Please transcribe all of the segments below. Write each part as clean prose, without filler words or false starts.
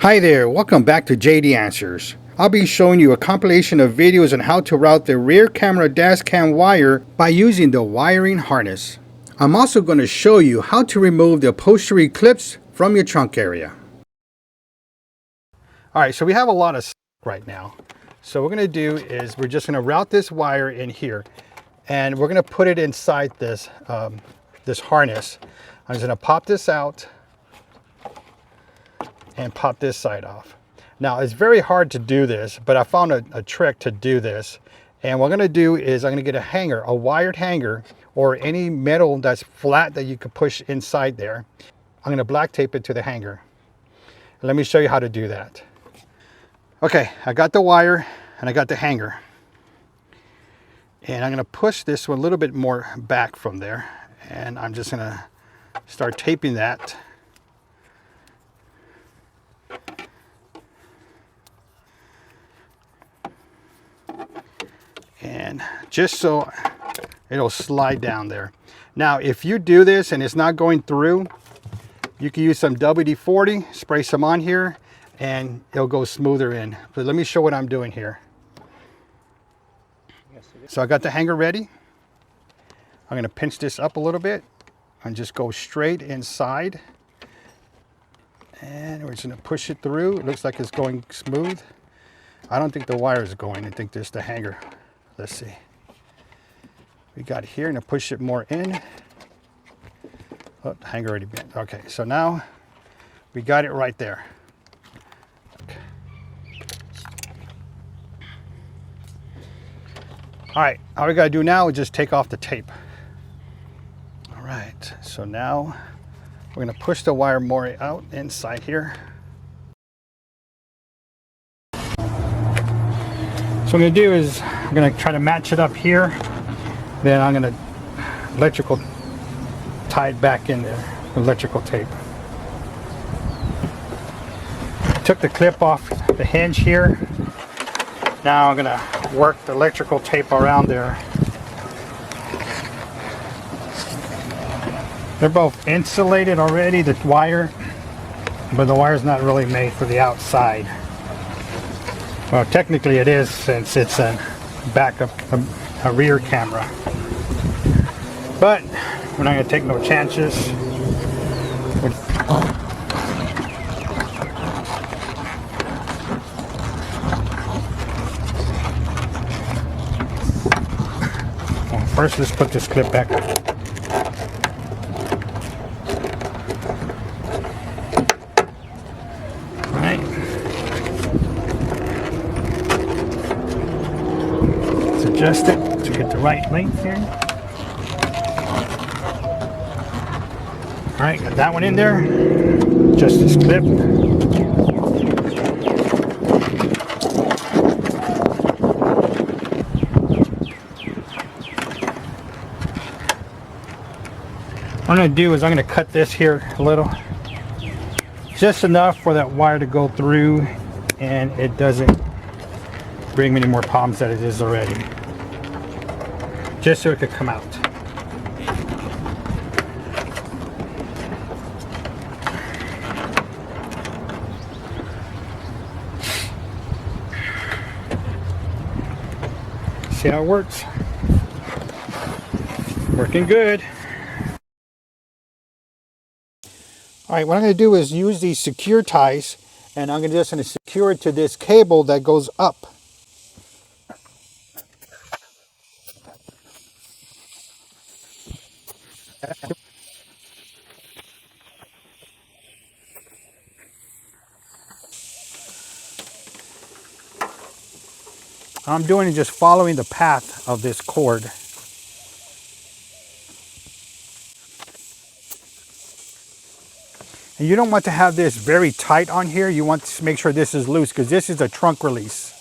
Hi there, welcome back to JD Answers. I'll be showing you a compilation of videos on how to route the rear camera dash cam wire by using the wiring harness. I'm also going to show you how to remove the upholstery clips from your trunk area. Alright, so we have a lot of stuff right now. So what we're going to do is we're just going to route this wire in here and we're going to put it inside this, this harness. I'm just going to pop this out and pop this side off. Now it's very hard to do this, but I found a trick to do this. And what I'm going to do is I'm going to get a hanger, a wired hanger, or any metal that's flat that you can push inside there. I'm going to black tape it to the hanger. Let me show you how to do that. Okay, I got the wire and I got the hanger. And I'm going to push this one a little bit more back from there. And I'm just going to start taping that. And just so it'll slide down there. Now, if you do this and it's not going through, you can use some WD-40, spray some on here, and it'll go smoother in. But let me show what I'm doing here. So I got the hanger ready. I'm going to pinch this up a little bit and just go straight inside. And we're just going to push it through. It looks like it's going smooth. I don't think the wire is going. I think there's the hanger. Let's see. We got here and to push it more in. Oh, the hanger already bent. Okay, so now we got it right there. Okay. All right, all we got to do now is just take off the tape. All right, so now we're going to push the wire more out inside here. So what I'm going to do is I'm going to try to match it up here. Then I'm going to electrical tie it back in there, electrical tape. Took the clip off the hinge here. Now I'm going to work the electrical tape around there. They're both insulated already, the wire, but the wire's not really made for the outside. Well, technically it is, since it's a backup, a rear camera. But we're not going to take no chances. Well, first, let's put this clip back. All right. Adjust it to get the right length here. All right, got that one in there. Adjust this clip. What I'm going to do is I'm going to cut this here a little. Just enough for that wire to go through and it doesn't bring me any more problems than it is already. Just so it could come out. See how it works? Working good. All right, what I'm going to do is use these secure ties, and I'm just going to secure it to this cable that goes up. I'm doing is just following the path of this cord. And you don't want to have this very tight on here. You want to make sure this is loose because this is a trunk release.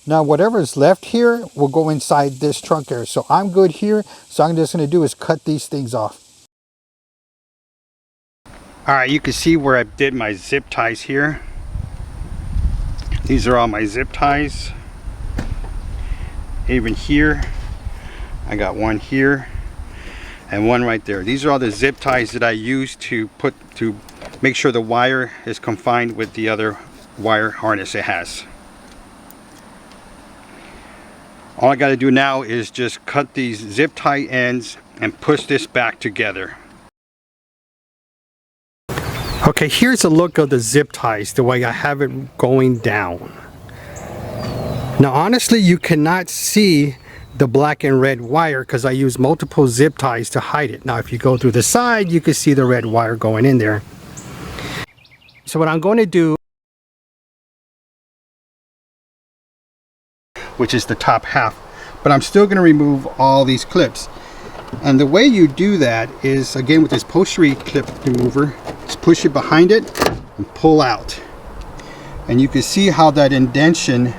Now whatever is left here will go inside this trunk area. So I'm good here. So I'm just going to do is cut these things off. All right, you can see where I did my zip ties here. These are all my zip ties. Even here, I got one here and one right there. These are all the zip ties that I use to make sure the wire is confined with the other wire harness it has. All I got to do now is just cut these zip tie ends and push this back together. Okay, here's a look of the zip ties the way I have it going down. Now honestly, you cannot see the black and red wire because I use multiple zip ties to hide it. Now if you go through the side, you can see the red wire going in there. So what I'm going to do, which is the top half, but I'm still going to remove all these clips. And the way you do that is, again, with this upholstery clip remover, just push it behind it and pull out. And you can see how that indentation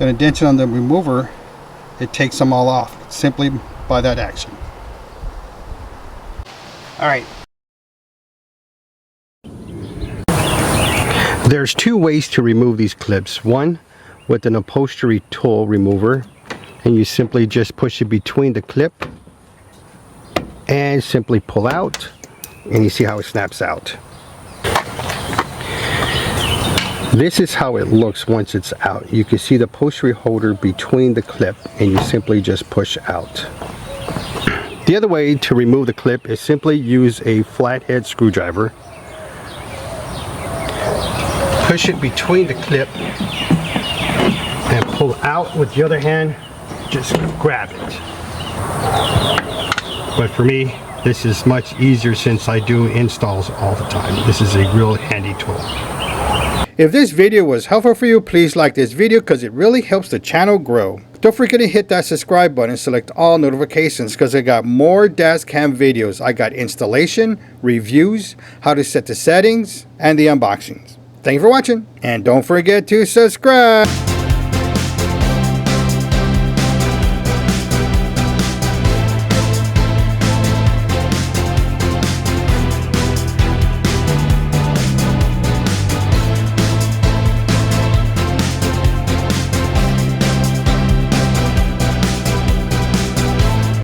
on the remover, it takes them all off simply by that action. All right. There's two ways to remove these clips. One, with an upholstery tool remover, and you simply just push it between the clip and simply pull out, and you see how it snaps out. This is how it looks once it's out. You can see the upholstery holder between the clip, and you simply just push out. The other way to remove the clip is simply use a flathead screwdriver. Push it between the clip and pull out with the other hand. Just grab it. But for me, this is much easier since I do installs all the time. This is a real handy tool. If this video was helpful for you, please like this video because it really helps the channel grow. Don't forget to hit that subscribe button and select all notifications because I got more dash cam videos. I got installation, reviews, how to set the settings, and the unboxings. Thank you for watching, and don't forget to subscribe.